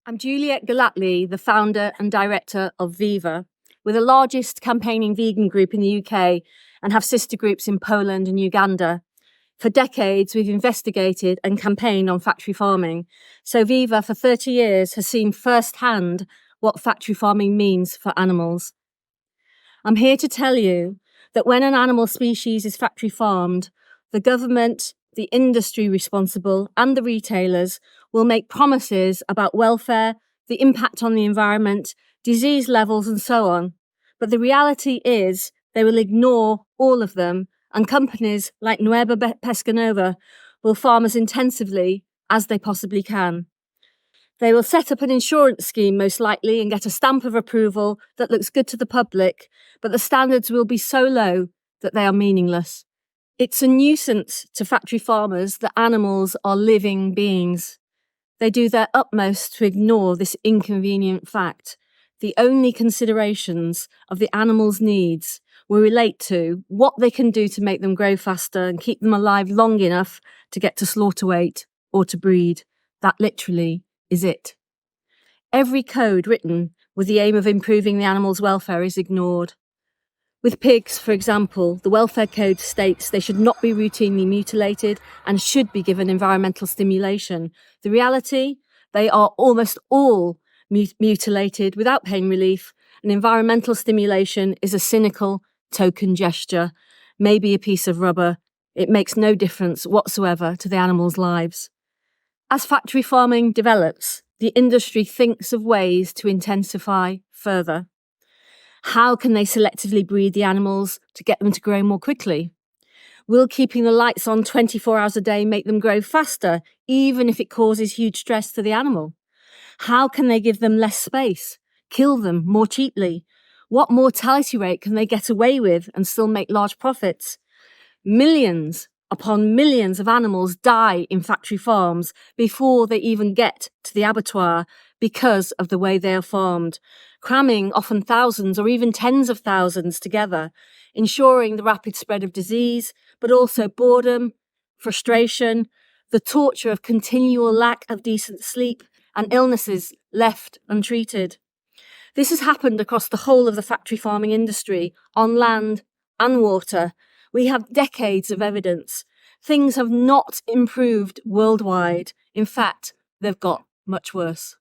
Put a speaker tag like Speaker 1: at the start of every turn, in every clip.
Speaker 1: I'm Juliet Gellatley, the founder and director of Viva. We're the largest campaigning vegan group in the UK and have sister groups in Poland and Uganda. For decades, we've investigated and campaigned on factory farming. So Viva, for 30 years, has seen firsthand what factory farming means for animals. I'm here to tell you that when an animal species is factory farmed, the government, the industry responsible, and the retailers will make promises about welfare, the impact on the environment, disease levels, and so on. But the reality is they will ignore all of them, and companies like Nueva Pescanova will farm as intensively as they possibly can. They will set up an insurance scheme, most likely, and get a stamp of approval that looks good to the public, but the standards will be so low that they are meaningless. It's a nuisance to factory farmers that animals are living beings. They do their utmost to ignore this inconvenient fact. The only considerations of the animals' needs will relate to what they can do to make them grow faster and keep them alive long enough to get to slaughter weight or to breed. That literally is it. Every code written with the aim of improving the animal's welfare is ignored. With pigs, for example, the welfare code states they should not be routinely mutilated and should be given environmental stimulation. The reality, they are almost all mutilated without pain relief, and environmental stimulation is a cynical token gesture, maybe a piece of rubber. It makes no difference whatsoever to the animals' lives. As factory farming develops, the industry thinks of ways to intensify further. How can they selectively breed the animals to get them to grow more quickly? Will keeping the lights on 24 hours a day make them grow faster, even if it causes huge stress to the animal? How can they give them less space, kill them more cheaply? What mortality rate can they get away with and still make large profits? Millions upon millions of animals die in factory farms before they even get to the abattoir because of the way they are farmed, cramming often thousands or even tens of thousands together, ensuring the rapid spread of disease, but also boredom, frustration, the torture of continual lack of decent sleep, and illnesses left untreated. This has happened across the whole of the factory farming industry, on land and water. We have decades of evidence. Things have not improved worldwide. In fact, they've got much worse.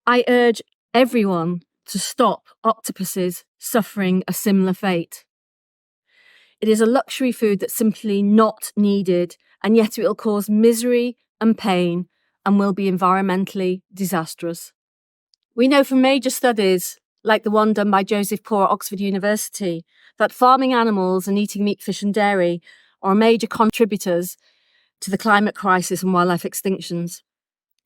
Speaker 1: I urge everyone to stop octopuses suffering a similar fate. It is a luxury food that's simply not needed, and yet it will cause misery and pain and will be environmentally disastrous. We know from major studies, like the one done by Joseph Poor at Oxford University, that farming animals and eating meat, fish and dairy are major contributors to the climate crisis and wildlife extinctions.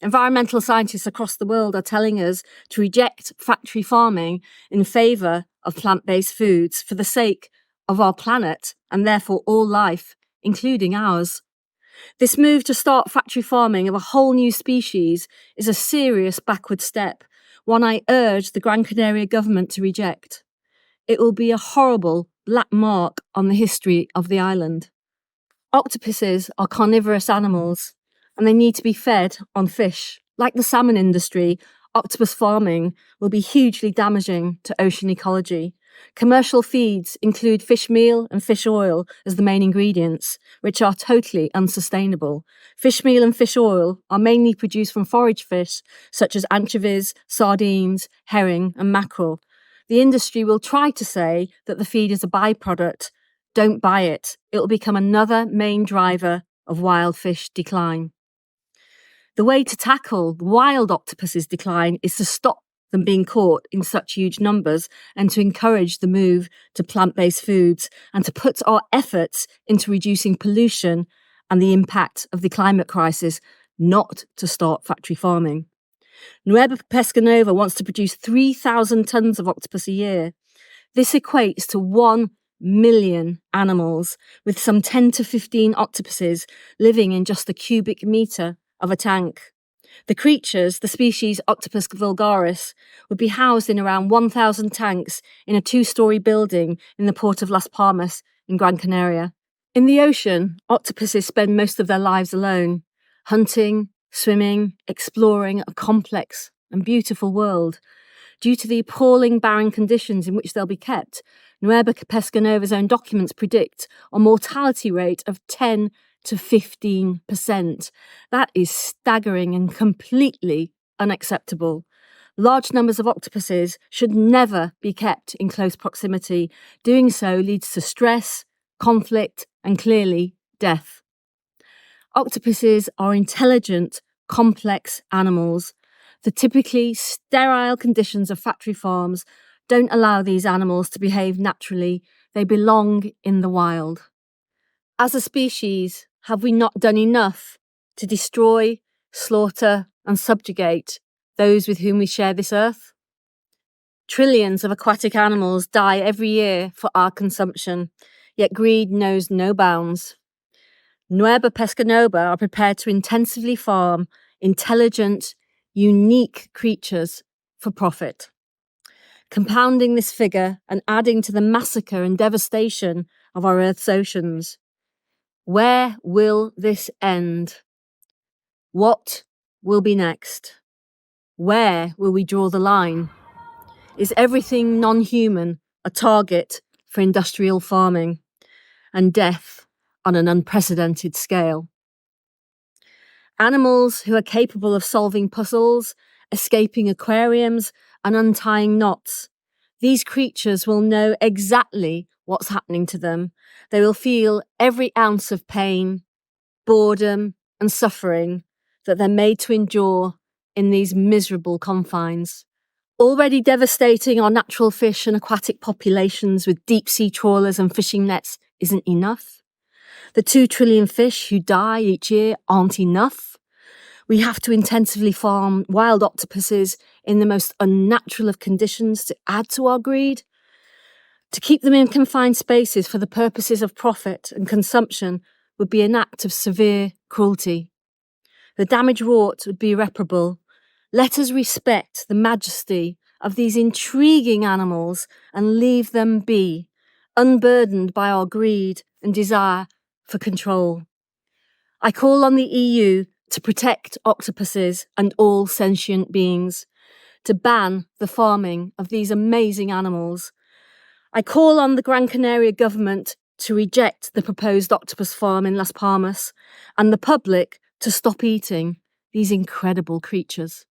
Speaker 1: Environmental scientists across the world are telling us to reject factory farming in favour of plant-based foods for the sake of our planet and therefore all life, including ours. This move to start factory farming of a whole new species is a serious backward step, one I urge the Gran Canaria government to reject. It will be a horrible black mark on the history of the island. Octopuses are carnivorous animals, and they need to be fed on fish. Like the salmon industry, octopus farming will be hugely damaging to ocean ecology. Commercial feeds include fish meal and fish oil as the main ingredients, which are totally unsustainable. Fish meal and fish oil are mainly produced from forage fish, such as anchovies, sardines, herring, and mackerel. The industry will try to say that the feed is a byproduct. Don't buy it. It will become another main driver of wild fish decline. The way to tackle wild octopus's decline is to stop them being caught in such huge numbers and to encourage the move to plant-based foods and to put our efforts into reducing pollution and the impact of the climate crisis, not to start factory farming. Nueva Pescanova wants to produce 3,000 tonnes of octopus a year. This equates to 1 million animals, with some 10 to 15 octopuses living in just a cubic metre of a tank. The creatures, the species Octopus vulgaris, would be housed in around 1,000 tanks in a 2-storey building in the port of Las Palmas in Gran Canaria. In the ocean, octopuses spend most of their lives alone, hunting, swimming, exploring a complex and beautiful world. Due to the appalling barren conditions in which they'll be kept, Nueva Pescanova's own documents predict a mortality rate of 10 to 15%. That is staggering and completely unacceptable. Large numbers of octopuses should never be kept in close proximity. Doing so leads to stress, conflict, and clearly death. Octopuses are intelligent, complex animals. The typically sterile conditions of factory farms don't allow these animals to behave naturally. They belong in the wild. As a species, have we not done enough to destroy, slaughter, and subjugate those with whom we share this earth? Trillions of aquatic animals die every year for our consumption, yet greed knows no bounds. Nueva Pescanova are prepared to intensively farm intelligent, unique creatures for profit. Compounding this figure and adding to the massacre and devastation of our Earth's oceans. Where will this end? What will be next? Where will we draw the line? Is everything non-human a target for industrial farming and death on an unprecedented scale? Animals who are capable of solving puzzles, escaping aquariums, and untying knots. These creatures will know exactly what's happening to them. They will feel every ounce of pain, boredom, and suffering that they're made to endure in these miserable confines. Already devastating our natural fish and aquatic populations with deep-sea trawlers and fishing nets isn't enough. The 2 trillion fish who die each year aren't enough. We have to intensively farm wild octopuses in the most unnatural of conditions to add to our greed. To keep them in confined spaces for the purposes of profit and consumption would be an act of severe cruelty. The damage wrought would be irreparable. Let us respect the majesty of these intriguing animals and leave them be, unburdened by our greed and desire for control. I call on the EU to protect octopuses and all sentient beings, to ban the farming of these amazing animals. I call on the Gran Canaria government to reject the proposed octopus farm in Las Palmas and the public to stop eating these incredible creatures.